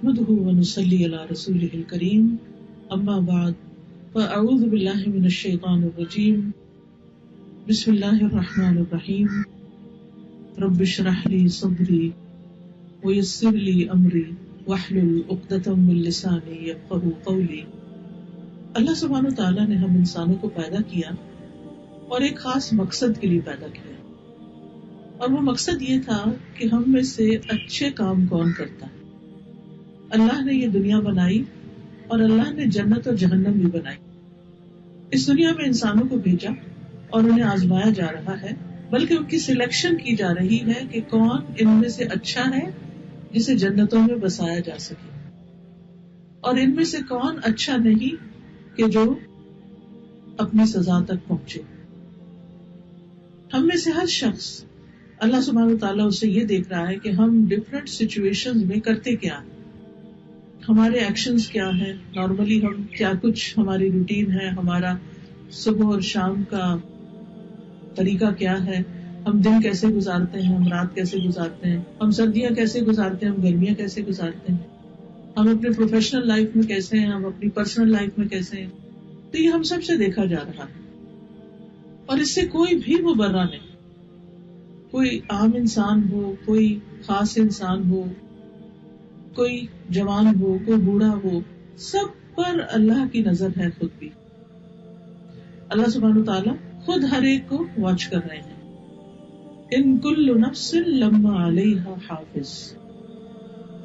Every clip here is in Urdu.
نحمده ونصلي على رسوله الكريم اما بعد فاعوذ بالله من الشيطان الرجيم بسم الله الرحمن الرحيم رب اشرح لي صدري ويسر لي امري واحلل عقدة من لساني يفقهوا قولي. اللہ سبحانہ وتعالیٰ نے ہم انسانوں کو پیدا کیا اور ایک خاص مقصد کے لیے پیدا کیا، اور وہ مقصد یہ تھا کہ ہم میں سے اچھے کام کون کرتا ہے. اللہ نے یہ دنیا بنائی اور اللہ نے جنت اور جہنم بھی بنائی. اس دنیا میں انسانوں کو بھیجا اور انہیں آزمایا جا رہا ہے، بلکہ ان کی سلیکشن کی جا رہی ہے کہ کون ان میں سے اچھا ہے جسے جنتوں میں بسایا جا سکے، اور ان میں سے کون اچھا نہیں کہ جو اپنی سزا تک پہنچے. ہم میں سے ہر شخص اللہ سبحانہ وتعالیٰ اسے یہ دیکھ رہا ہے کہ ہم ڈفرینٹ سچویشنز میں کرتے کیا ہیں، ہمارے ایکشنز کیا ہیں، نارملی ہم کیا کچھ ہماری روٹین ہے، ہمارا صبح اور شام کا طریقہ کیا ہے، ہم دن کیسے گزارتے ہیں، ہم رات کیسے گزارتے ہیں، ہم سردیاں کیسے گزارتے ہیں، ہم گرمیاں کیسے گزارتے ہیں، ہم اپنے پروفیشنل لائف میں کیسے ہیں، ہم اپنی پرسنل لائف میں کیسے ہیں. تو یہ ہم سب سے دیکھا جا رہا ہے اور اس سے کوئی بھی مبرہ نہیں. کوئی عام انسان ہو، کوئی خاص انسان ہو، کوئی جوان ہو، کوئی بوڑھا ہو، سب پر اللہ کی نظر ہے. خود بھی اللہ سبحانہ وتعالیٰ خود ہر ایک کو واچ کر رہے ہیں. ان کل نفس لما علیہا حافظ،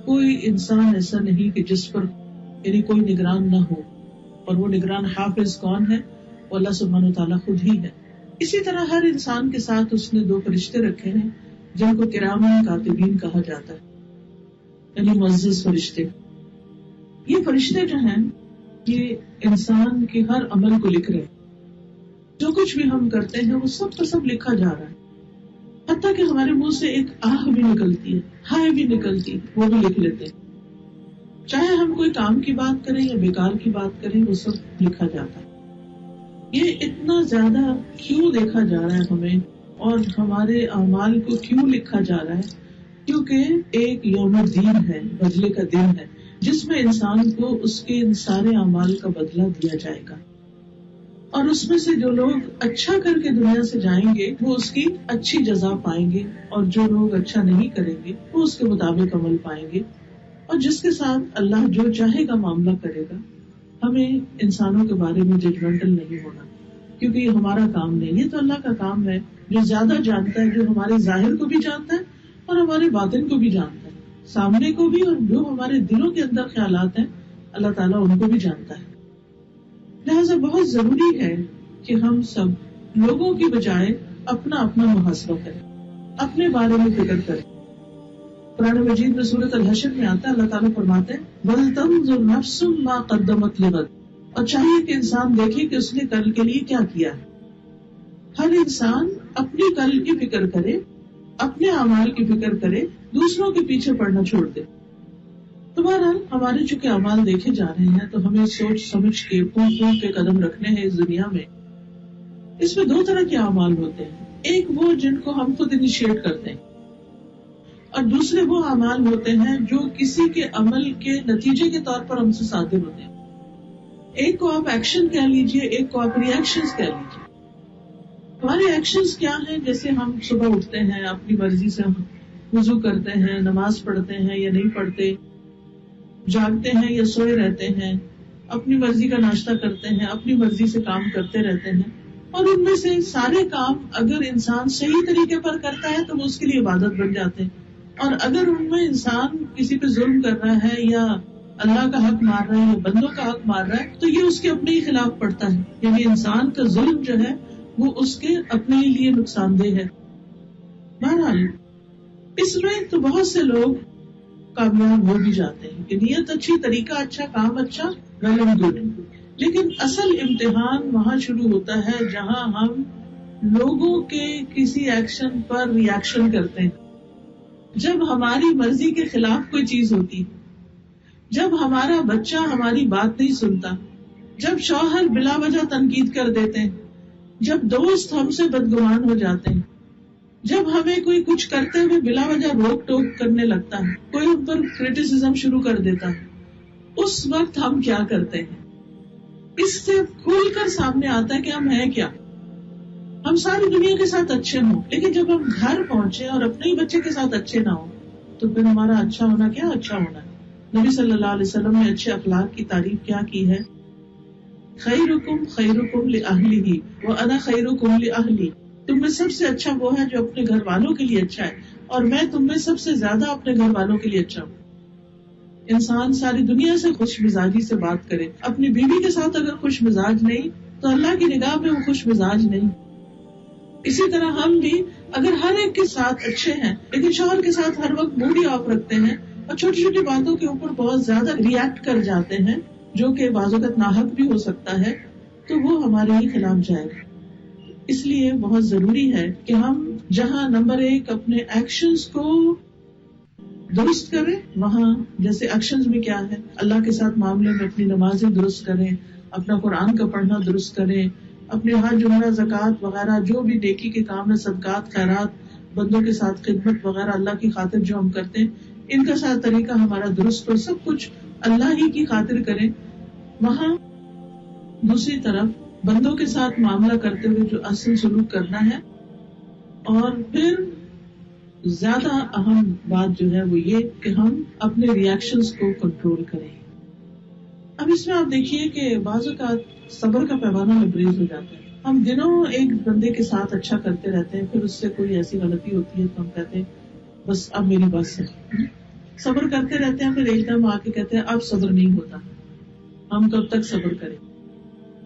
کوئی انسان ایسا نہیں کہ جس پر یعنی کوئی نگران نہ ہو، اور وہ نگران حافظ کون ہے؟ وہ اللہ سبحانہ وتعالیٰ خود ہی ہے. اسی طرح ہر انسان کے ساتھ اس نے 2 فرشتے رکھے ہیں جن کو کرامن کاتبین کہا جاتا ہے، یعنی معزز فرشتے. یہ فرشتے جو ہیں یہ انسان کے ہر عمل کو لکھ رہے ہیں. جو کچھ بھی ہم کرتے ہیں وہ سب کا سب لکھا جا رہا ہے، حتیٰ کہ ہمارے منہ سے ایک آہ بھی نکلتی ہے، ہائے بھی نکلتی ہے، وہ بھی لکھ لیتے ہیں. چاہے ہم کوئی کام کی بات کریں یا بیکار کی بات کریں، وہ سب لکھا جاتا ہے. یہ اتنا زیادہ کیوں دیکھا جا رہا ہے ہمیں، اور ہمارے اعمال کو کیوں لکھا جا رہا ہے؟ کیونکہ ایک یوم الدین ہے، بدلے کا دن ہے، جس میں انسان کو اس کے ان سارے اعمال کا بدلہ دیا جائے گا. اور اس میں سے جو لوگ اچھا کر کے دنیا سے جائیں گے وہ اس کی اچھی جزا پائیں گے، اور جو لوگ اچھا نہیں کریں گے وہ اس کے مطابق عمل پائیں گے. اور جس کے ساتھ اللہ جو چاہے گا معاملہ کرے گا. ہمیں انسانوں کے بارے میں ججمنٹل نہیں ہونا، کیونکہ یہ ہمارا کام نہیں، یہ تو اللہ کا کام ہے جو زیادہ جانتا ہے، جو ہمارے ظاہر کو بھی جانتا ہے اور ہمارے باطن کو بھی جانتا ہے، سامنے کو بھی، اور جو ہمارے دلوں کے اندر خیالات ہیں اللہ تعالیٰ ان کو بھی جانتا ہے. لہذا بہت ضروری ہے کہ ہم سب لوگوں کی بجائے اپنا اپنا محاسبہ کریں، اپنے بارے میں فکر کریں. قرآن مجید میں سورۃ الحشر میں آتا ہے، اللہ تعالیٰ فرماتے ہیں وَلْتَنظُرْ نَفْسٌ مَا قَدَّمَتْ لِغَدٍ، اور چاہیے کہ انسان دیکھے کہ اس نے کل کے لیے کیا کیا ہے. ہر انسان اپنی کل کی فکر کرے، اپنے اعمال کی فکر کرے، دوسروں کے پیچھے پڑنا چھوڑ دے. تو بہرحال ہمارے چونکہ اعمال دیکھے جا رہے ہیں تو ہمیں سوچ سمجھ کے پھونک پھونک کے قدم رکھنے ہیں اس دنیا میں. اس میں 2 طرح کے اعمال ہوتے ہیں، ایک وہ جن کو ہم خود انیشیٹ کرتے ہیں، اور دوسرے وہ اعمال ہوتے ہیں جو کسی کے عمل کے نتیجے کے طور پر ہم سے صادر ہوتے ہیں. ایک کو آپ ایکشن کہہ لیجئے، ایک کو آپ ری ایکشنز کہہ لیجئے. ہمارے ایکشنز کیا ہیں؟ جیسے ہم صبح اٹھتے ہیں، اپنی مرضی سے ہم وضو کرتے ہیں، نماز پڑھتے ہیں یا نہیں پڑھتے، جاگتے ہیں یا سوئے رہتے ہیں، اپنی مرضی کا ناشتہ کرتے ہیں، اپنی مرضی سے کام کرتے رہتے ہیں. اور ان میں سے سارے کام اگر انسان صحیح طریقے پر کرتا ہے تو وہ اس کے لیے عبادت بن جاتے ہیں، اور اگر ان میں انسان کسی پہ ظلم کر رہا ہے یا اللہ کا حق مار رہا ہے یا بندوں کا حق مار رہا ہے تو یہ اس کے اپنے ہی خلاف پڑتا ہے. یعنی انسان کا ظلم جو ہے وہ اس کے اپنے ہی لیے نقصان دہ ہے. بہرحال اس میں تو بہت سے لوگ کامیاب ہو بھی جاتے ہیں کہ نیت اچھی، طریقہ اچھا، کام اچھا، ویل اینڈ گڈ. لیکن اصل امتحان وہاں شروع ہوتا ہے جہاں ہم لوگوں کے کسی ایکشن پر ری ایکشن کرتے ہیں. جب ہماری مرضی کے خلاف کوئی چیز ہوتی، جب ہمارا بچہ ہماری بات نہیں سنتا، جب شوہر بلا وجہ تنقید کر دیتے ہیں، جب دوست ہم سے بدگمان ہو جاتے ہیں، جب ہمیں کوئی کچھ کرتے ہوئے بلا وجہ روک ٹوک کرنے لگتا ہے، کوئی ان پر کرٹیسزم شروع کر دیتا ہے، اس وقت ہم کیا کرتے ہیں؟ اس سے کھول کر سامنے آتا ہے کہ ہم ہیں کیا. ہم ساری دنیا کے ساتھ اچھے ہوں، لیکن جب ہم گھر پہنچے اور اپنے ہی بچے کے ساتھ اچھے نہ ہوں تو پھر ہمارا اچھا ہونا کیا اچھا ہونا ہے. نبی صلی اللہ علیہ وسلم نے اچھے اخلاق کی تعریف کیا کی ہے؟ خیرکم خیرکم لأہلہ وانا خیرکم لأہلی. تم میں سب سے اچھا وہ ہے جو اپنے گھر والوں کے لیے اچھا ہے، اور میں تم میں سب سے زیادہ اپنے گھر والوں کے لیے اچھا ہوں. انسان ساری دنیا سے خوش مزاجی سے بات کرے، اپنی بیوی کے ساتھ اگر خوش مزاج نہیں تو اللہ کی نگاہ میں وہ خوش مزاج نہیں. اسی طرح ہم بھی اگر ہر ایک کے ساتھ اچھے ہیں لیکن شوہر کے ساتھ ہر وقت موڈ ہی آف رکھتے ہیں اور چھوٹی چھوٹی باتوں کے اوپر بہت زیادہ ریئیکٹ کر جاتے ہیں جو کہ بعض اوقات ناحق بھی ہو سکتا ہے، تو وہ ہمارے ہی خلاف جائے گا. اس لیے بہت ضروری ہے کہ ہم جہاں نمبر 1 اپنے ایکشنز کو درست کریں، وہاں جیسے ایکشنز میں کیا ہے، اللہ کے ساتھ معاملے میں اپنی نمازیں درست کریں، اپنا قرآن کا پڑھنا درست کریں، اپنے حج عمرہ زکوٰۃ وغیرہ جو بھی نیکی کے کام ہے، صدقات خیرات، بندوں کے ساتھ خدمت وغیرہ اللہ کی خاطر جو ہم کرتے ہیں ان کا ساتھ طریقہ ہمارا درست ہو، سب کچھ اللہ ہی کی خاطر کریں. وہاں دوسری طرف بندوں کے ساتھ معاملہ کرتے ہوئے جو اصل سلوک کرنا ہے. اور پھر زیادہ اہم بات جو ہے وہ یہ کہ ہم اپنے ریئیکشنز کو کنٹرول کریں. اب اس میں آپ دیکھیے کہ بعض اوقات صبر کا پیمانہ لبریز ہو جاتا ہے. ہم دنوں ایک بندے کے ساتھ اچھا کرتے رہتے ہیں، پھر اس سے کوئی ایسی غلطی ہوتی ہے تو ہم کہتے ہیں بس اب میری بس ہے. صبر کرتے رہتے ہیں، پھر ایک دم آ کے کہتے ہیں اب صبر نہیں ہوتا، ہم کب تک صبر کریں.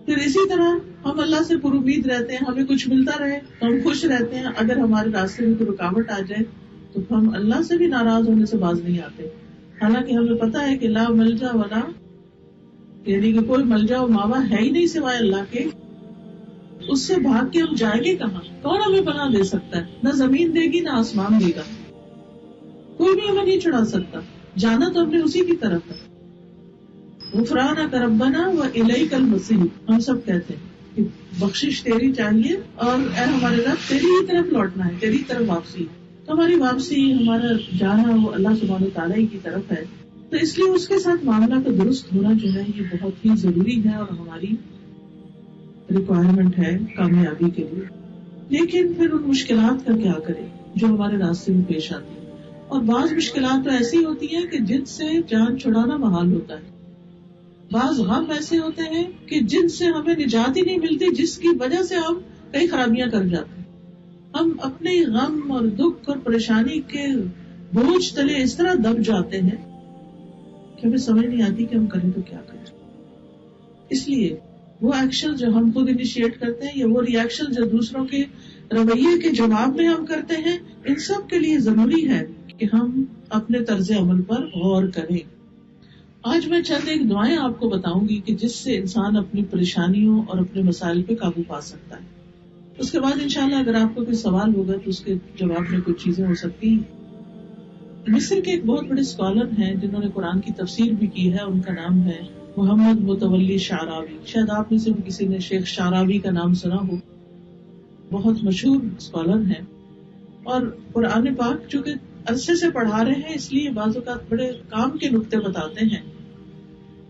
پھر اسی طرح ہم اللہ سے پر امید رہتے ہیں، ہمیں کچھ ملتا رہے تو ہم خوش رہتے ہیں، اگر ہمارے راستے میں کوئی رکاوٹ آ جائے تو ہم اللہ سے بھی ناراض ہونے سے باز نہیں آتے. حالانکہ ہمیں پتا ہے کہ لا ملجا ولا، یعنی کہ کوئی ملجا و ماوا ہے ہی نہیں سوائے اللہ کے. اس سے بھاگ کے ہم جائیں گے کہاں؟ کون ہمیں پناہ دے سکتا ہے؟ نہ زمین دے گی نہ آسمان دے گا، کوئی بھی ہمیں نہیں چھڑا سکتا. جانا تو ہم نے اسی کی طرف ہے. غفرانک ربنا والیک المصیر، ہم سب کہتے ہیں کہ بخشش تیری چاہیے اور اے ہمارے رب تیری ہی طرف لوٹنا ہے، تیری طرف واپسی. تو ہماری واپسی، ہمارا جانا وہ اللہ سبحانہ وتعالیٰ کی طرف ہے. تو اس لیے اس کے ساتھ معاملہ کا درست ہونا جو ہے یہ بہت ہی ضروری ہے اور ہماری ریکوائرمنٹ ہے کامیابی کے لیے. لیکن پھر ان مشکلات کا کیا کریں جو ہمارے راستے میں پیش آتی ہیں. اور بعض مشکلات تو ایسی ہوتی ہیں کہ جن سے جان چھڑانا محال ہوتا ہے. بعض غم ایسے ہوتے ہیں کہ جن سے ہمیں نجات ہی نہیں ملتی، جس کی وجہ سے ہم کئی خرابیاں کر جاتے ہیں. ہم اپنے غم اور دکھ اور پریشانی کے بوجھ تلے اس طرح دب جاتے ہیں کہ ہمیں سمجھ نہیں آتی کہ ہم کریں تو کیا کریں. اس لیے وہ ایکشن جو ہم خود انیشیٹ کرتے ہیں یا وہ ری ایکشن جو دوسروں کے رویے کے جواب میں ہم کرتے ہیں، ان سب کے لیے ضروری ہے کہ ہم اپنے طرز عمل پر غور کریں. آج میں چند ایک دعائیں آپ کو بتاؤں گی کہ جس سے انسان اپنی پریشانیوں اور اپنے مسائل پہ قابو پا سکتا ہے. اس کے بعد انشاءاللہ اگر آپ کو کوئی سوال ہوگا تو اس کے جواب میں کچھ چیزیں ہو سکتی ہیں. مصر کے ایک بہت بڑے اسکالر ہیں جنہوں نے قرآن کی تفسیر بھی کی ہے، ان کا نام ہے محمد متولی شعراوی. شاید آپ میں سے بھی کسی نے شیخ شعراوی کا نام سنا ہو. بہت مشہور اسکالر ہیں اور قرآن پاک چونکہ عرصے سے پڑھا رہے ہیں اس لیے بعض اوقات بڑے کام کے نقطے بتاتے ہیں.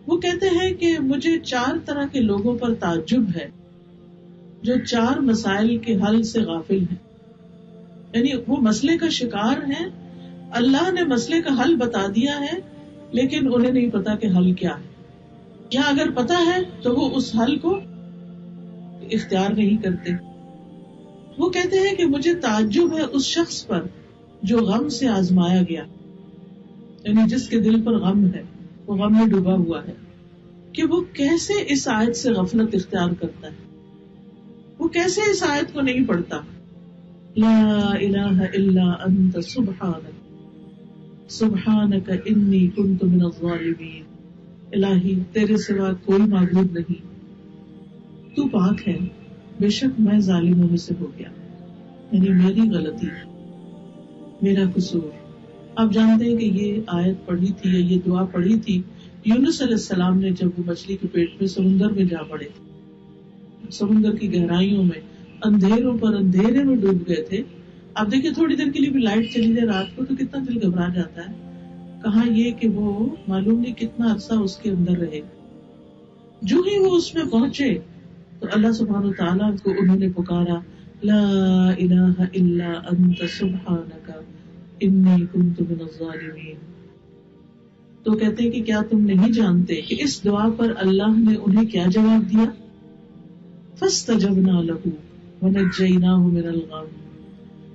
وہ کہتے ہیں کہ مجھے 4 طرح کے لوگوں پر تعجب ہے جو 4 مسائل کے حل سے غافل ہیں. یعنی وہ مسئلے کا شکار ہیں، اللہ نے مسئلے کا حل بتا دیا ہے لیکن انہیں نہیں پتا کہ حل کیا ہے، یا اگر پتا ہے تو وہ اس حل کو اختیار نہیں کرتے. وہ کہتے ہیں کہ مجھے تعجب ہے اس شخص پر جو غم سے آزمایا گیا، یعنی جس کے دل پر غم ہے، وہ غم میں ڈوبا ہوا ہے، کہ وہ کیسے اس آیت سے غفلت اختیار کرتا ہے، وہ کیسے اس آیت کو نہیں پڑھتا. لا الہ الا انت سبحانک سبحانک انی کنت من الظالمین. الہی تیرے سوا کوئی معبود نہیں، تو پاک ہے، بے شک میں ظالموں میں سے ہو گیا. یعنی میری غلطی، میرا قصور. آپ جانتے ہیں کہ یہ آیت پڑھی تھی یا یہ دعا پڑھی تھی یونس علیہ السلام نے جب وہ مچھلی کے پیٹ میں سمندر میں جا پڑے تھے، سمندر کی گہرائیوں میں اندھیروں پر اندھیرے میں ڈوب گئے تھے. آپ دیکھیں تھوڑی دیر کے لیے بھی لائٹ چلی جائے رات کو تو کتنا دل گھبرا جاتا ہے، کہاں یہ کہ وہ معلوم نہیں کتنا عرصہ اس کے اندر رہے. جو ہی وہ اس میں پہنچے تو اللہ سبحانہ تعالیٰ کو انہوں نے پکارا، لا الہ الا انت سبحانک انی کنت من الظالمین. تو کہتے ہیں کہ کیا تم نہیں جانتے کہ اس دعا پر اللہ نے انہیں کیا جواب دیا؟ فاستجبنا لہ ونجیناہ من الغم.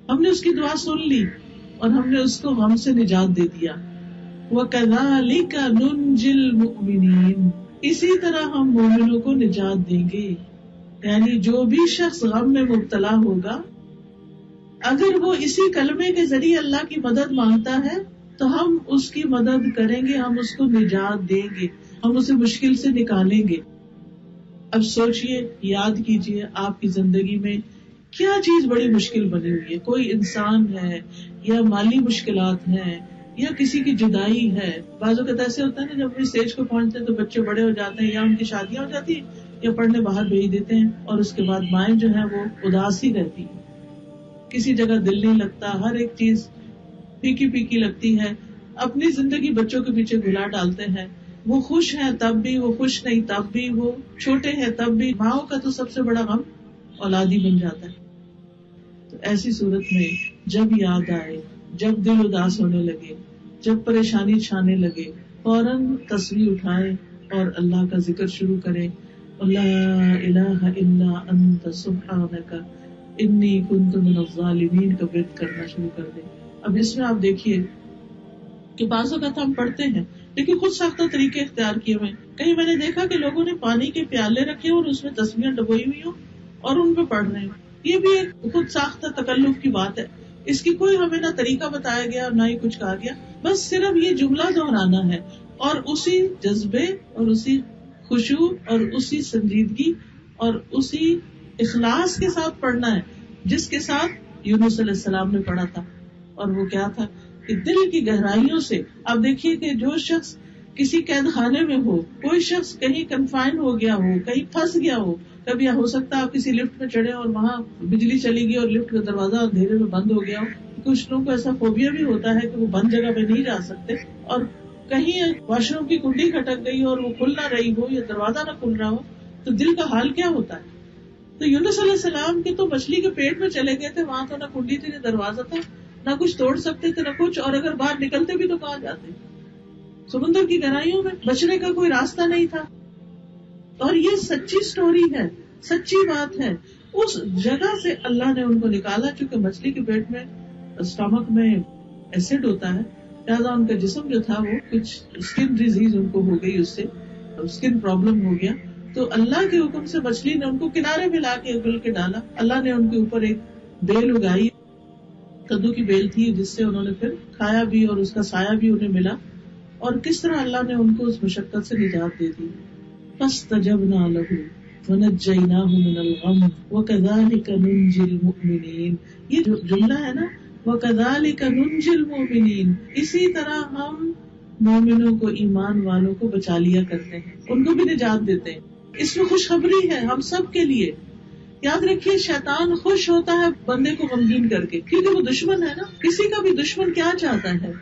ہم نے اس کی دعا سن لی اور ہم نے اس کو غم سے نجات دے دیا. وَكَذَلِكَ نُنْجِي الْمُؤْمِنِينَ. اسی طرح ہم مومنوں کو نجات دیں گے. یعنی جو بھی شخص غم میں مبتلا ہوگا، اگر وہ اسی کلمے کے ذریعے اللہ کی مدد مانگتا ہے تو ہم اس کی مدد کریں گے، ہم اس کو نجات دیں گے، ہم اسے مشکل سے نکالیں گے. اب سوچئے، یاد کیجئے آپ کی زندگی میں کیا چیز بڑی مشکل بنی ہوئی ہے. کوئی انسان ہے یا مالی مشکلات ہیں یا کسی کی جدائی ہے. بعض اوقات ایسے ہوتا ہے نا، جب اپنی اسٹیج کو پہنچتے ہیں تو بچے بڑے ہو جاتے ہیں یا ان کی شادیاں ہو جاتی ہیں یا پڑھنے باہر بھیج دیتے ہیں اور اس کے بعد مائیں جو ہے وہ اداس ہی رہتی ہے، کسی جگہ دل نہیں لگتا، ہر ایک چیز پھیکی پھیکی لگتی ہے. اپنی زندگی بچوں کے پیچھے گھلا ڈالتے ہیں. وہ خوش ہیں تب بھی، وہ خوش نہیں تب بھی، وہ چھوٹے ہیں تب بھی. ماؤں کا تو سب سے بڑا غم اولاد ہی بن جاتا ہے. تو ایسی صورت میں جب یاد آئے، جب دل اداس ہونے لگے، جب پریشانی چھانے لگے، فوراً تسبیح اٹھائے اور اللہ کا ذکر شروع کرے. لا الہ الا انت سبحانک انی کنت من الظالمین کا ورد کرنا شروع کر دے. اب اس میں آپ دیکھیے کہ بعض اوقات ہم پڑھتے ہیں لیکن خود ساختہ طریقے اختیار کیے ہوئے. کہیں میں نے دیکھا کہ لوگوں نے پانی کے پیالے رکھے اور اس میں تسبیحیں ڈبوئی ہوئی ہوں اور ان پہ پڑھ رہے ہیں. یہ بھی ایک خود ساختہ تکلف کی بات ہے. اس کی کوئی ہمیں نہ طریقہ بتایا گیا اور نہ ہی کچھ کہا گیا، بس صرف یہ جملہ دہرانا ہے اور اسی جذبے اور اسی خشوع اور اسی سنجیدگی اور اسی اخلاص کے ساتھ پڑھنا ہے جس کے ساتھ یونس علیہ السلام نے پڑھا تھا. اور وہ کیا تھا کہ دل کی گہرائیوں سے. آپ دیکھیے کہ جو شخص کسی قید خانے میں ہو، کوئی شخص کہیں کنفائن ہو گیا ہو، کہیں پھنس گیا ہو، کبھی ہو سکتا ہے آپ کسی لفٹ میں چڑھے اور وہاں بجلی چلی گئی اور لفٹ کا دروازہ اندھیرے میں بند ہو گیا ہو. کچھ لوگوں کو ایسا فوبیا بھی ہوتا ہے کہ وہ بند جگہ پہ نہیں جا سکتے، اور کہیں واش روم کی کنڈی کھٹک گئی اور وہ کھل نہ رہی ہو یا دروازہ نہ کھل رہا ہو تو دل کا حال کیا ہوتا ہے. تو یونس علیہ السلام کے تو مچھلی کے پیٹ میں چلے گئے تھے، وہاں تو نہ کنڈی تھی نہ دروازہ تھا، نہ کچھ توڑ سکتے تھے نہ کچھ، اور اگر باہر نکلتے بھی تو کہاں جاتے. سمندر کی گہرائیوں میں بچنے کا کوئی راستہ نہیں تھا. اور یہ سچی سٹوری ہے، سچی بات ہے. اس جگہ سے اللہ نے ان کو نکالا، چونکہ مچھلی کے پیٹ میں اسٹامک میں ایسڈ ہوتا ہے، لہٰذا ان کا جسم جو تھا وہ کچھ اسکن ڈیزیز ان کو ہو گئی، اس سے اسکن پرابلم ہو گیا. تو اللہ کے حکم سے مچھلی نے ان کو کنارے میں لا کے اگل کے ڈالا. اللہ نے ان کے اوپر ایک بیل اگائی، کدو کی بیل تھی، جس سے انہوں نے پھر کھایا بھی اور اس کا سایہ بھی انہیں ملا. اور کس طرح اللہ نے ان کو اس مشقت سے نجات دے دی. فاستجبنا له ونجیناہ من الغم وکذالک ننجی المؤمنین. یہ جو جملہ ہے نا، وکذالک ننجی المؤمنین، اسی طرح ہم مومنوں کو، ایمان والوں کو بچا لیا کرتے ہیں، ان کو بھی نجات دیتے ہیں. اس میں خوشخبری ہے ہم سب کے لیے. یاد رکھیے، شیطان خوش ہوتا ہے بندے کو غمگین کر کے، کیونکہ وہ دشمن ہے نا. کسی کا بھی دشمن کیا چاہتا ہے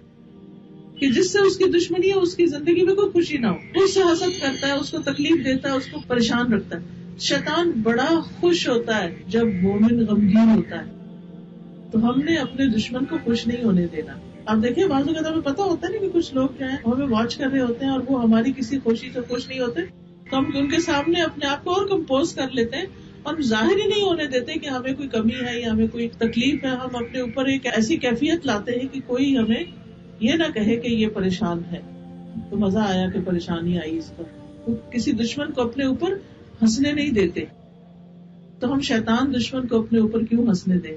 کہ جس سے اس کی دشمنی ہے اس کی زندگی میں کوئی خوشی نہ ہو، اس سے حسد کرتا ہے، اس کو تکلیف دیتا ہے، اس کو پریشان رکھتا ہے. شیطان بڑا خوش ہوتا ہے جب مومن غمگین ہوتا ہے. تو ہم نے اپنے دشمن کو خوش نہیں ہونے دینا. آپ دیکھیں بعض اوقات ہمیں پتا ہوتا ہے نا کہ کچھ لوگ جو ہیں ہمیں واچ کر رہے ہوتے ہیں اور وہ ہماری کسی خوشی سے خوش نہیں ہوتے، تو ہم ان کے سامنے اپنے آپ کو اور کمپوز کر لیتے ہیں اور ظاہر ہی نہیں ہونے دیتے کہ ہمیں کوئی کمی ہے یا ہمیں کوئی تکلیف ہے. ہم اپنے اوپر ایک ایسی کیفیت لاتے ہیں کہ کوئی ہمیں یہ نہ کہے کہ یہ پریشان ہے. تو مزہ آیا کہ پریشانی آئی اس پر. کسی دشمن کو اپنے اوپر ہنسنے نہیں دیتے. تو ہم شیطان دشمن کو اپنے اوپر کیوں ہنسنے دیں؟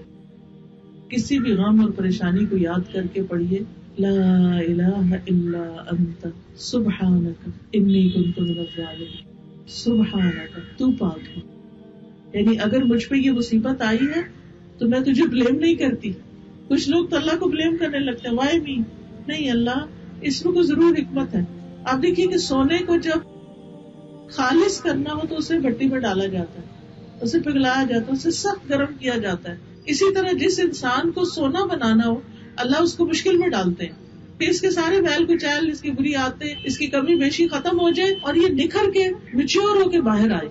کسی بھی غم اور پریشانی کو یاد کر کے پڑھیے، لا الہ الا انت سبحانک انی کنت من الظالمین. سبحانک، تو پاک ہے. یعنی اگر مجھ پہ یہ مصیبت آئی ہے تو میں تجھے بلیم نہیں کرتی. کچھ لوگ تو اللہ کو بلیم کرنے لگتے ہیں، وائی می. نہیں، اللہ، اس میں کوئی ضرور حکمت ہے. آپ دیکھیے کہ سونے کو جب خالص کرنا ہو تو اسے بھٹی میں ڈالا جاتا ہے، اسے پگھلایا جاتا ہے، اسے سخت گرم کیا جاتا ہے، اسی طرح جس انسان کو سونا بنانا ہو اللہ اس کو مشکل میں ڈالتے ہیں کہ اس کے سارے میل کچیل، اس کی بری عادتیں، اس کی کمی بیشی ختم ہو جائے اور یہ نکھر کے میچور ہو کے باہر آئے.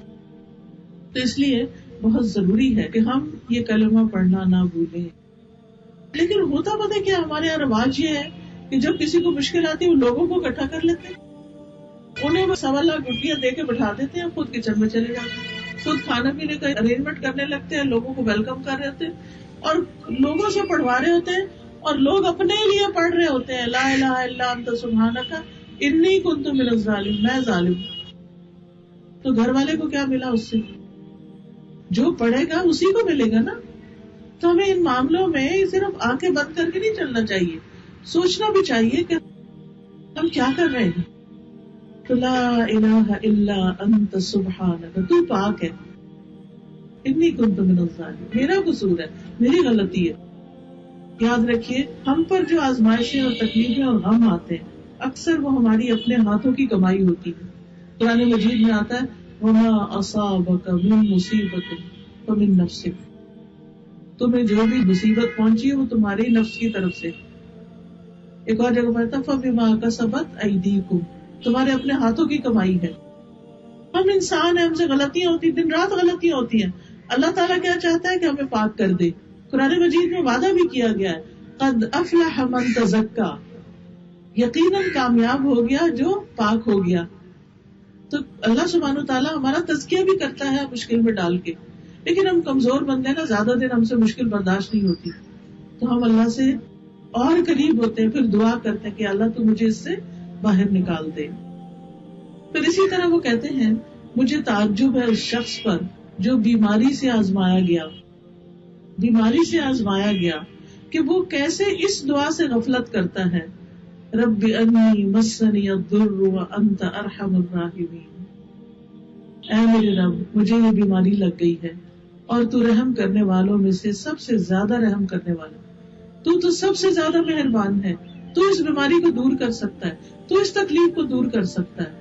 تو اس لیے بہت ضروری ہے کہ ہم یہ کلمہ پڑھنا نہ بھولیں. لیکن ہوتا پتہ کیا، ہمارے یہاں رواج یہ ہے کہ جب کسی کو مشکل آتی ہے وہ لوگوں کو اکٹھا کر لیتے ہیں، انہیں وہ 1.25 لاکھ روپیہ دے کے بٹھا دیتے ہیں، خود کچن میں چلے جاتے ہیں، خود کھانا پینے کا ارینجمنٹ کرنے لگتے ہیں، لوگوں کو ویلکم کر رہے ہوتے ہیں اور لوگوں سے پڑھوا رہے ہوتے ہیں، اور لوگ اپنے لیے پڑھ رہے ہوتے ہیں لا الہ الا انت سبحانک انی کنت من الظالمین، میں ظالم. تو گھر والے کو کیا ملا اس سے؟ جو پڑھے گا اسی کو ملے گا نا. تو ہمیں ان معاملوں میں صرف آنکھیں بند کر کے نہیں چلنا چاہیے، سوچنا بھی چاہیے کہ ہم کیا کر رہے ہیں. تو لا الہ الا انت سبحانک، تو پاک ہے، انی کنت من الظالمین، میرا قصور ہے، میری غلطی ہے. یاد رکھیے ہم پر جو آزمائشیں اور تکلیفیں اور غم آتے ہیں اکثر وہ ہماری اپنے ہاتھوں کی کمائی ہوتی ہے. قرآن مجید میں آتا ہے وَمَا أَصَابَكَ مِن مُّصِيبَةٍ فَمِن نَفْسِكَ، تمہیں جو بھی مصیبت پہنچی ہے وہ تمہاری نفس کی طرف سے. ایک اور جگہ پڑھتا فَبِمَا كَسَبَتْ أَيْدِيكُمْ، تمہارے اپنے ہاتھوں کی کمائی ہے. ہم انسان ہیں، ہم سے غلطیاں ہوتی، دن رات غلطیاں ہوتی ہیں. اللہ تعالیٰ کیا چاہتا ہے کہ ہمیں پاک کر دے. قرآن مجید میں وعدہ بھی کیا گیا ہے قد افلح من تزکا، یقیناً کامیاب ہو گیا جو پاک ہو گیا. تو اللہ سبحانہ و تعالیٰ ہمارا تزکیہ بھی کرتا ہے مشکل میں ڈال کے. لیکن ہم کمزور بندے ہیں نا، زیادہ دن ہم سے مشکل برداشت نہیں ہوتی، تو ہم اللہ سے اور قریب ہوتے ہیں، پھر دعا کرتے ہیں کہ اللہ تو مجھے اس سے باہر نکال دے. پھر اسی طرح وہ کہتے ہیں مجھے تعجب ہے اس شخص پر جو بیماری سے آزمایا گیا کہ وہ کیسے اس دعا سے غفلت کرتا ہے رب انی مسنی الضر وانت ارحم الراحمین. اے میرے رب مجھے یہ بیماری لگ گئی ہے اور تو رحم کرنے والوں میں سے سب سے زیادہ رحم کرنے والا، تو سب سے زیادہ مہربان ہے، تو اس بیماری کو دور کر سکتا ہے، تو اس تکلیف کو دور کر سکتا ہے.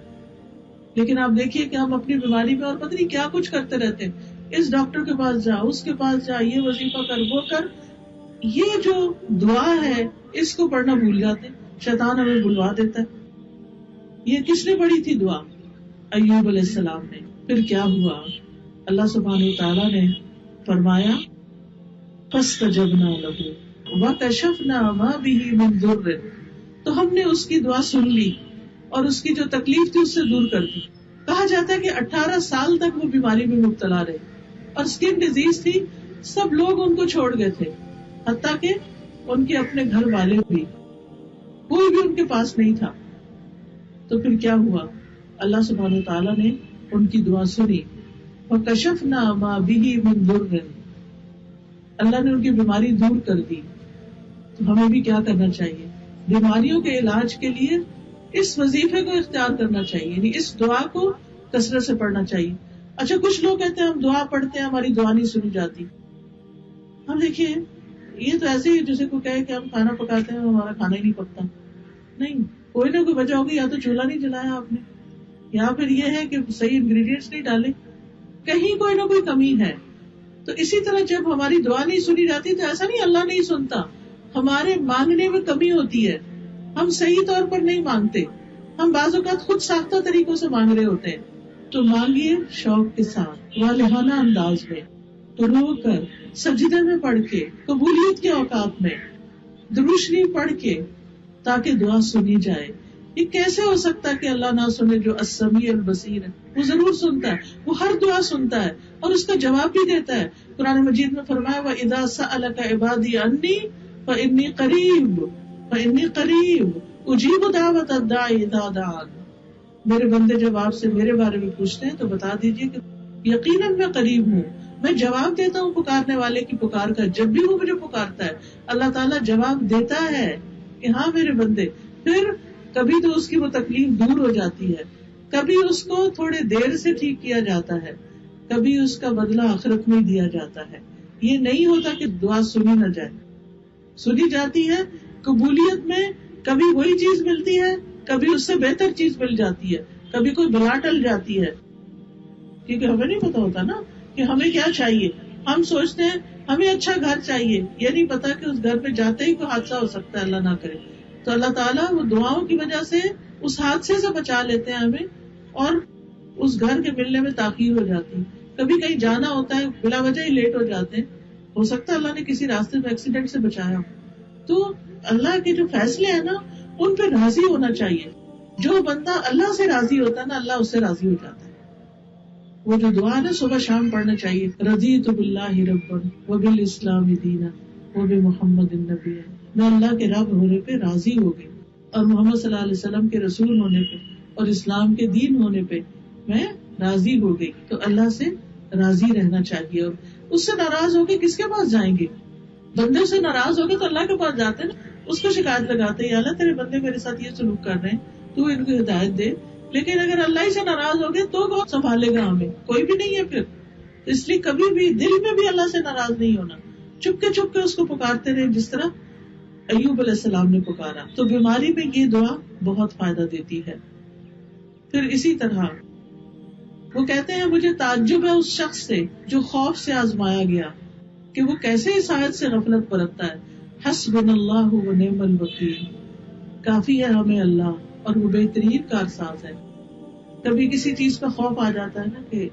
لیکن آپ دیکھیے کہ ہم اپنی بیماری میں اور پتہ نہیں کیا کچھ کرتے رہتے ہیں، اس ڈاکٹر کے پاس جا، اس کے پاس جا، یہ وظیفہ کر، وہ کر. یہ جو دعا ہے اس کو پڑھنا بھول جاتے ہیں، شیطان ہمیں بلوا دیتا ہے. یہ کس نے پڑھی تھی دعا؟ ایوب علیہ السلام نے. پھر کیا ہوا؟ اللہ سبحانہ وتعالیٰ نے فرمایا فاستجبنا له وکشفنا ما به من ضر، تو ہم نے اس کی دعا سن لی اور اس کی جو تکلیف تھی اس سے دور کر دی. کہا جاتا ہے کہ 18 سال تک وہ بیماری میں مبتلا رہے اور اسکن ڈیزیز تھی، سب لوگ ان کو چھوڑ گئے تھے، حتیٰ کہ ان کے اپنے گھر والے بھی، کوئی بھی ان کے پاس نہیں تھا. تو پھر کیا ہوا؟ اللہ سبحانہ وتعالیٰ نے ان کی دعا سنی وَكَشَفْنَا مَا بِهِ مِن ضُرٍّ، اللہ نے ان کی بیماری دور کر دی. تو ہمیں بھی کیا کرنا چاہیے؟ بیماریوں کے علاج کے لیے اس وظیفے کو اختیار کرنا چاہیے، یعنی اس دعا کو کثرت سے پڑھنا چاہیے. اچھا کچھ لوگ کہتے ہیں ہم دعا پڑھتے ہیں ہماری دعا نہیں سنی جاتی. ہم دیکھیے یہ تو ایسے ہی جیسے کوئی کہے کہ ہم کھانا پکاتے ہیں ہمارا کھانا ہی نہیں پکتا. نہیں، کوئی نہ کوئی وجہ ہوگی، یا تو چولہا نہیں جلایا آپ نے، یا پھر یہ ہے کہ صحیح انگریڈینٹس نہیں ڈالے، کہیں کوئی نہ کوئی کمی ہے. تو اسی طرح جب ہماری دعا نہیں سنی جاتی تو ایسا نہیں اللہ نہیں سنتا، ہمارے مانگنے میں کمی ہوتی ہے، ہم صحیح طور پر نہیں مانگتے، ہم بعض اوقات خود ساختہ طریقوں سے مانگ رہے ہوتے ہیں. تو مانگیے شوق کے ساتھ، والہانہ انداز میں، رو کر، سجدے میں پڑھ کے، قبولیت کے اوقات میں، درود شریف پڑھ کے، تاکہ دعا سنی جائے. یہ کیسے ہو سکتا ہے کہ اللہ نہ سنے جو السمیع البصیر ہے؟ وہ ضرور سنتا ہے، وہ ہر دعا سنتا ہے اور اس کا جواب بھی دیتا ہے. قرآن مجید میں فرمایا وَإِذَا سَأَلَكَ عِبَادِي عَنِّي فَإِنِّي قَرِيبٌ أُجِيبُ دَعْوَةَ الدَّاعِ إِذَا دَعَانِ. میرے بندے جب آپ سے میرے بارے میں پوچھتے ہیں تو بتا دیجیے کہ یقیناً میں قریب ہوں، میں جواب دیتا ہوں پکارنے والے کی پکار کا جب بھی وہ مجھے پکارتا ہے. اللہ تعالیٰ جواب دیتا ہے کہ ہاں میرے بندے. پھر کبھی تو اس کی وہ تکلیف دور ہو جاتی ہے، کبھی اس کو تھوڑے دیر سے ٹھیک کیا جاتا ہے، کبھی اس کا بدلہ آخرت میں دیا جاتا ہے. یہ نہیں ہوتا کہ دعا سنی نہ جائے، سنی جاتی ہے. قبولیت میں کبھی وہی چیز ملتی ہے، کبھی اس سے بہتر چیز مل جاتی ہے، کبھی کوئی بلا ٹل جاتی ہے، کیونکہ ہمیں نہیں پتا ہوتا نا کہ ہمیں کیا چاہیے. ہم سوچتے ہیں ہمیں اچھا گھر چاہیے، یہ نہیں پتا کہ اس گھر پہ جاتے ہی کوئی حادثہ ہو سکتا ہے، اللہ نہ کرے. تو اللہ تعالیٰ وہ دعاؤں کی وجہ سے اس حادثے سے بچا لیتے ہیں ہمیں، اور اس گھر کے ملنے میں تاخیر ہو جاتی ہے. کبھی کہیں جانا ہوتا ہے، بلا وجہ ہی لیٹ ہو جاتے ہیں، ہو سکتا ہے اللہ نے کسی راستے میں ایکسیڈنٹ سے بچایا ہو. تو اللہ کے جو فیصلے ہیں نا، ان پہ راضی ہونا چاہیے. جو بندہ اللہ سے راضی ہوتا ہے نا، اللہ اس سے راضی ہو جاتا ہے. وہ جو دعا نا صبح شام پڑھنا چاہیے، رضیت باللہ ربا وبالاسلام دینا وبمحمد النبی، میں اللہ کے رب ہونے پہ راضی ہو گئی، اور محمد صلی اللہ علیہ وسلم کے رسول ہونے پہ اور اسلام کے دین ہونے پہ میں راضی ہو گئی. تو اللہ سے راضی رہنا چاہیے. اور اس سے ناراض ہو کے کس کے پاس جائیں گے؟ بندے سے ناراض ہو گئے تو اللہ کے پاس جاتے ہیں، اس کو شکایت لگاتے ہیں، اللہ تیرے بندے میرے ساتھ یہ سلوک کر رہے ہیں، تو ان کو ہدایت دے. لیکن اگر اللہ ہی سے ناراض ہو گئے تو کون سنبھالے گا ہمیں؟ کوئی بھی نہیں ہے پھر. اس لیے کبھی بھی دل میں بھی اللہ سے ناراض نہیں ہونا، چپ کے اس کو پکارتے رہے، جس طرح ایوب علیہ السلام نے پکارا. تو بیماری میں یہ دعا بہت فائدہ دیتی ہے. پھر اسی طرح وہ کہتے ہیں مجھے تعجب ہے اس شخص سے جو خوف سے آزمایا گیا کہ وہ کیسے اس آیت سے غفلت برتتا ہے. حسبنا اللہ و نعم الوکیل، کافی ہے ہمیں اللہ اور وہ بہترین کارساز ہے. کبھی کسی چیز کا خوف آ جاتا ہے نا، کہ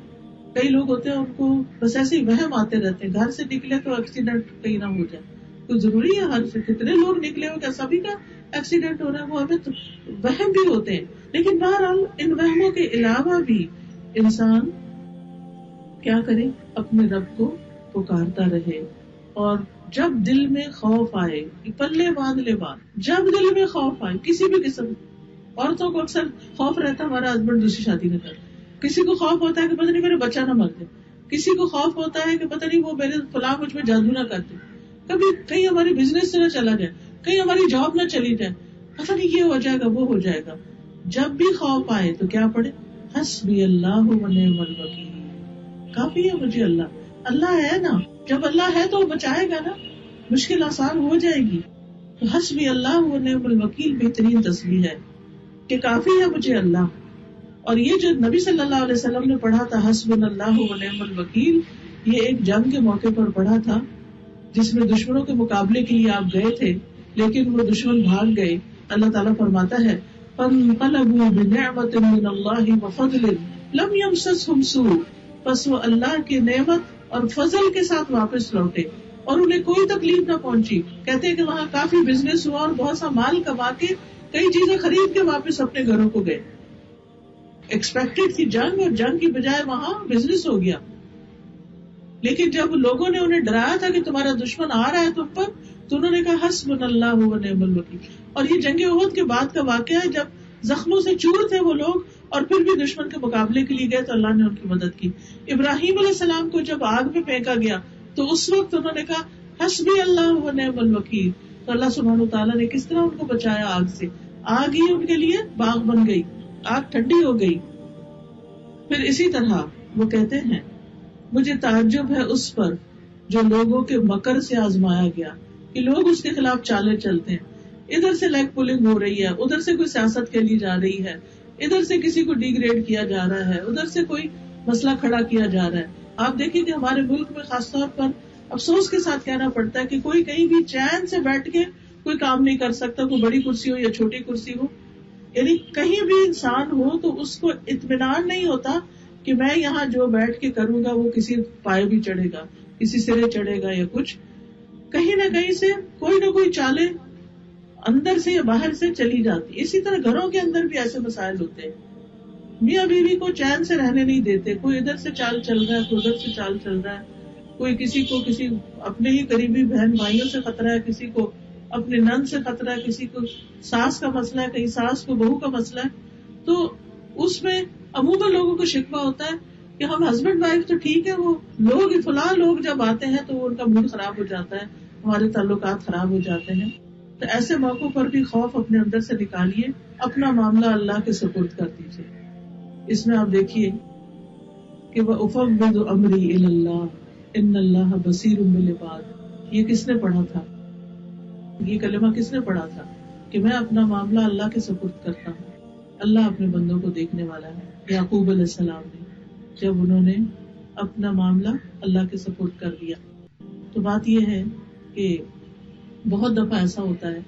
کئی لوگ ہوتے ہیں ان کو بس ایسے ہی وہم آتے رہتے ہیں، گھر سے نکلے تو ایکسیڈنٹ کہیں نہ ہو جائے. تو ضروری ہے ہر سے کتنے لوگ نکلے ہو، کیا سبھی کا ایکسیڈنٹ ہو رہا ہے؟ وہ ہمیں تو وہم بھی ہوتے ہیں. لیکن بہرحال ان وہموں کے علاوہ بھی انسان کیا کرے؟ اپنے رب کو پکارتا رہے. اور جب دل میں خوف آئے، پلے باندھ لے بات، جب دل میں خوف آئے کسی بھی قسم، عورتوں کو اکثر خوف رہتا ہے ہمارا ہسبینڈ دوسری شادی نہ کرے، کسی کو خوف ہوتا ہے کہ پتہ نہیں میرے بچہ نہ مر جائے، کسی کو خوف ہوتا ہے کہ پتہ نہیں وہ میرے فلاں مجھ میں جادو نہ کر دے، کبھی کہیں ہماری بزنس سے نہ چلا جائے، کہیں ہماری جاب نہ چلی جائے، پتہ نہیں یہ ہو جائے گا وہ ہو جائے گا. جب بھی خوف آئے تو کیا پڑھے؟ حسبی اللہ و نعم الوکیل، کافی ہے مجھے اللہ. اللہ ہے نا، جب اللہ ہے تو وہ بچائے گا نا، مشکل آسان ہو جائے گی. تو حسبی اللہ و نعم الوکیل بہترین تسبیح ہے کہ کافی ہے مجھے اللہ. اور یہ جو نبی صلی اللہ علیہ وسلم نے پڑھا تھا حسبنا اللہ و نعم الوکیل، یہ ایک جنگ کے موقع پر پڑھا تھا جس میں دشمنوں کے مقابلے کے لیے آپ گئے تھے، لیکن وہ دشمن بھاگ گئے. اللہ تعالیٰ فرماتا ہے فانقلبوا بنعمت من اللہ وفضل لم یمسسہم سوء، پس وہ اللہ کی نعمت اور فضل کے ساتھ واپس لوٹے اور انہیں کوئی تکلیف نہ پہنچی. کہتے ہیں کہ وہاں کافی بزنس ہوا اور بہت سا مال کما کے کئی چیزیں خرید کے واپس اپنے گھروں کو گئے. ایکسپیکٹڈ تھی جنگ، اور جنگ کی بجائے وہاں بزنس ہو گیا. لیکن جب لوگوں نے انہیں ڈرایا تھا کہ تمہارا دشمن آ رہا ہے تم پر، تو انہوں نے کہا حسبنا اللہ و نعم الوکیل. اور یہ جنگ احد کے بعد کا واقعہ ہے، جب زخموں سے چور تھے وہ لوگ اور پھر بھی دشمن کے مقابلے کے لیے گئے تو اللہ نے ان کی مدد کی. ابراہیم علیہ السلام کو جب آگ میں پھینکا گیا تو اس وقت انہوں نے کہا حسبی اللہ و نعم الوکیل. تو اللہ سبحانہ وتعالیٰ نے کس طرح ان کو بچایا آگ سے. آگ ہی ان کے لیے باغ بن گئی، آگ ٹھنڈی ہو گئی. پھر اسی طرح وہ کہتے ہیں مجھے تعجب ہے اس پر جو لوگوں کے مکر سے آزمایا گیا، کہ لوگ اس کے خلاف چالیں چلتے ہیں. ادھر سے لیگ پولنگ ہو رہی ہے، ادھر سے کوئی سیاست کے لیے جا رہی ہے، ادھر سے کسی کو ڈی گریڈ کیا جا رہا ہے، ادھر سے کوئی مسئلہ کھڑا کیا جا رہا ہے. آپ دیکھیں کہ ہمارے ملک میں خاص طور پر افسوس کے ساتھ کہنا پڑتا ہے کہ کوئی کہیں بھی چین سے بیٹھ کے کوئی کام نہیں کر سکتا، کوئی بڑی کرسی ہو یا چھوٹی کرسی ہو. یعنی کہیں بھی انسان ہو تو اس کو اطمینان نہیں ہوتا کہ میں یہاں جو بیٹھ کے کروں گا وہ کسی پائے بھی چڑھے گا، کسی سرے چڑھے گا یا کچھ. کہیں نہ کہیں سے کوئی نہ کوئی چالیں اندر سے یا باہر سے چلی جاتی. اسی طرح گھروں کے اندر بھی ایسے مسائل ہوتے ہیں، میاں بیوی کو چین سے رہنے نہیں دیتے. کوئی ادھر سے چال چل رہا ہے، کوئی ادھر سے چال چل رہا ہے، کوئی کسی کو کسی اپنے ہی قریبی بہن بھائیوں سے خطرہ ہے، کسی کو اپنے نند سے خطرہ ہے، کسی کو ساس کا مسئلہ ہے، کہیں ساس کو بہو کا مسئلہ ہے. تو اس میں عموماً لوگوں کو شکوہ ہوتا ہے کہ ہم ہسبینڈ وائف تو ٹھیک ہے، وہ لوگ فلاں لوگ جب آتے ہیں تو ان کا موڈ خراب ہو جاتا ہے، ہمارے تعلقات خراب ہو جاتے ہیں. تو ایسے موقعوں پر بھی خوف اپنے اندر سے نکالیے، اپنا معاملہ اللہ کے سپرد کر دیجیے. اس میں آپ دیکھیے کہ وَأُفَوِّضُ أَمْرِي إِلَى اللَّهِ إِنَّ اللَّهَ بَصِيرٌ بِالْعِبَادِ. یہ کس نے پڑھا تھا؟ یہ کلمہ کس نے پڑھا تھا کہ میں اپنا معاملہ اللہ کے سپرد کرتا ہوں، اللہ اپنے بندوں کو دیکھنے والا ہے. یعقوب علیہ السلام نے جب انہوں نے اپنا معاملہ اللہ کے سپرد کر دیا تو بات یہ ہے کہ بہت دفعہ ایسا ہوتا ہے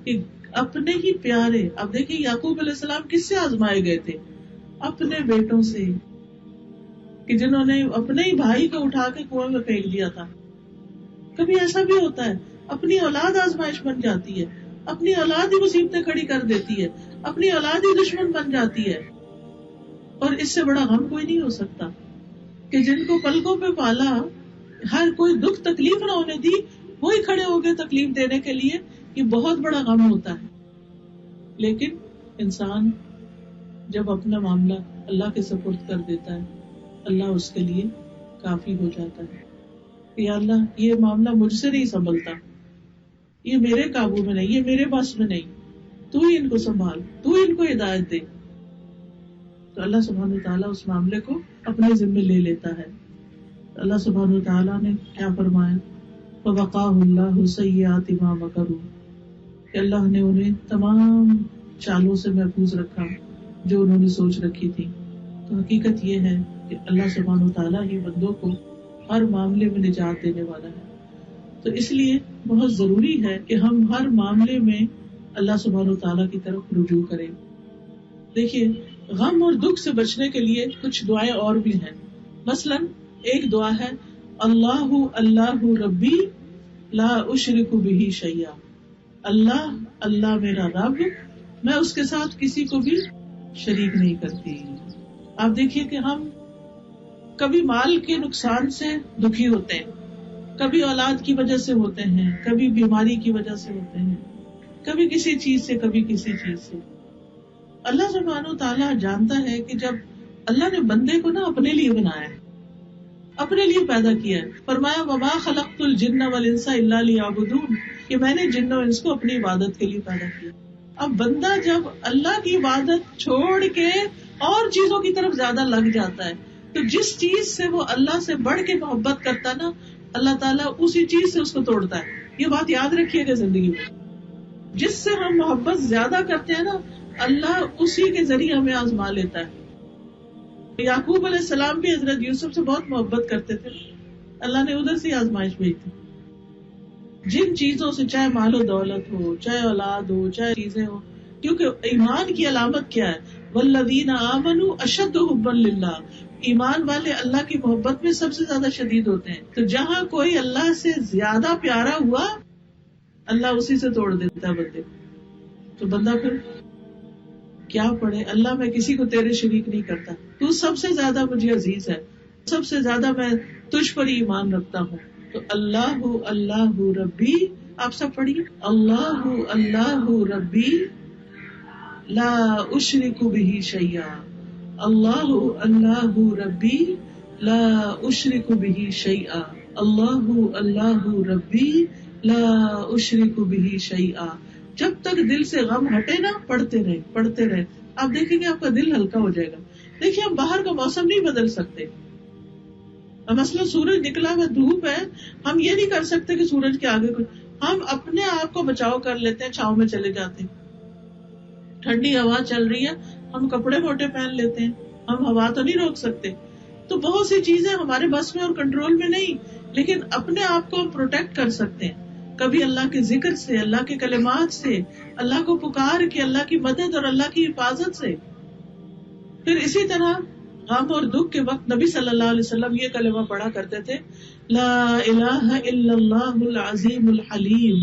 کہ اپنے ہی پیارے، اب دیکھیں یعقوب علیہ السلام کس سے آزمائے گئے تھے؟ اپنے بیٹوں سے، کہ جنہوں نے اپنے ہی بھائی کو اٹھا کے کنویں میں پھینک دیا تھا. کبھی ایسا بھی ہوتا ہے اپنی اولاد آزمائش بن جاتی ہے، اپنی اولاد ہی مصیبتیں کھڑی کر دیتی ہے، اپنی اولاد ہی دشمن بن جاتی ہے. اور اس سے بڑا غم کوئی نہیں ہو سکتا کہ جن کو پلکوں پہ پالا، ہر کوئی دکھ تکلیف نہ ہونے دی، وہی کھڑے ہو گئے تکلیف دینے کے لیے. یہ بہت بڑا غم ہوتا ہے. لیکن انسان جب اپنا معاملہ اللہ کے سپرد کر دیتا ہے، اللہ اس کے لیے کافی ہو جاتا ہے. یا اللہ یہ معاملہ مجھ سے نہیں سنبھلتا، یہ میرے قابو میں نہیں، یہ میرے بس میں نہیں، تو ہی ان کو سنبھال، تو ہی ان کو ہدایت دے. تو اللہ سبحانہ وتعالیٰ اس معاملے کو اپنے ذمے لے لیتا ہے. اللہ سبحانہ وتعالیٰ نے کیا فرمایا؟ فَوَقَاهُ اللَّهُ سَيِّئَاتِ مَا مَكَرُوا، کہ اللہ نے انہیں تمام چالوں سے محفوظ رکھا جو انہوں نے سوچ رکھی تھی. تو حقیقت یہ ہے کہ اللہ سبحانہ وتعالیٰ ہی بندوں کو ہر معاملے میں نجات دینے والا ہے. تو اس لیے بہت ضروری ہے کہ ہم ہر معاملے میں اللہ سبحانہ وتعالیٰ کی طرف رجوع کریں. دیکھیے غم اور دکھ سے بچنے کے لیے کچھ دعائیں اور بھی ہیں. مثلا ایک دعا ہے اللہ اللہ ربی لا اشرک بہ شیئا، اللہ اللہ میرا رب، میں اس کے ساتھ کسی کو بھی شریک نہیں کرتی. آپ دیکھیے کہ ہم کبھی مال کے نقصان سے دکھی ہوتے ہیں، کبھی اولاد کی وجہ سے ہوتے ہیں، کبھی بیماری کی وجہ سے ہوتے ہیں، کبھی کسی چیز سے، کبھی کسی چیز سے. اللہ سبحانہ و تعالیٰ جانتا ہے کہ جب اللہ نے بندے کو نا اپنے لیے بنایا ہے، اپنے لیے پیدا کیا ہے. فرمایا وَمَا خَلَقْتُ الْجِنَّ وَالْإِنسَ إِلَّا لِيَعْبُدُونِ، کہ میں نے جن و انس کو اپنی عبادت کے لیے پیدا کیا. اب بندہ جب اللہ کی عبادت چھوڑ کے اور چیزوں کی طرف زیادہ لگ جاتا ہے، تو جس چیز سے وہ اللہ سے بڑھ کے محبت کرتا نا، اللہ تعالیٰ اسی چیز سے اس کو توڑتا ہے. یہ بات یاد رکھیے گا زندگی میں، جس سے ہم محبت زیادہ کرتے ہیں نا، اللہ اسی کے ذریعے ہمیں آزما لیتا ہے. یعقوب علیہ السلام بھی حضرت یوسف سے بہت محبت کرتے تھے، اللہ نے ادھر سے آزمائش بھیج دی. جن چیزوں سے، چاہے مال و دولت ہو، چاہے اولاد ہو، چاہے چیزیں ہو، کیونکہ ایمان کی علامت کیا ہے؟ والذین آمنوا اشد حبا للہ، ایمان والے اللہ کی محبت میں سب سے زیادہ شدید ہوتے ہیں. تو جہاں کوئی اللہ سے زیادہ پیارا ہوا، اللہ اسی سے توڑ دیتا ہے بندے کو. تو بندہ پھر کیا پڑھے؟ اللہ میں کسی کو تیرے شریک نہیں کرتا، تو سب سے زیادہ مجھے عزیز ہے، سب سے زیادہ میں تجھ پر ایمان رکھتا ہوں. تو اللہ اللہ ربی، آپ سب پڑھیے، اللہ اللہ ربی لا اشرک بہ شیئا، اللہ اللہ ربی لا اشرک بہ شیئا، اللہ اللہ ربی لا اشرک بہ شیئا. جب تک دل سے غم ہٹے نا، پڑھتے رہے پڑھتے رہے، آپ دیکھیں گے آپ کا دل ہلکا ہو جائے گا. دیکھیے ہم باہر کا موسم نہیں بدل سکتے، مثلا سورج نکلا ہوا دھوپ ہے، ہم یہ نہیں کر سکتے کہ سورج کے آگے کچھ، ہم اپنے آپ کو بچاؤ کر لیتے ہیں، چھاؤں میں چلے جاتے ہیں. ٹھنڈی ہوا چل رہی ہے، ہم کپڑے موٹے پہن لیتے ہیں، ہم ہوا تو نہیں روک سکتے. تو بہت سی چیزیں ہمارے بس میں اور کنٹرول میں نہیں، لیکن اپنے آپ کو ہم پروٹیکٹ کر سکتے ہیں. کبھی اللہ کے ذکر سے، اللہ کے کلمات سے، اللہ کو پکار کے، اللہ کی مدد اور اللہ کی حفاظت سے. پھر اسی طرح غم اور دکھ کے وقت نبی صلی اللہ علیہ وسلم یہ کلمہ پڑھا کرتے تھے، لا الہ الا اللہ العظیم الحلیم.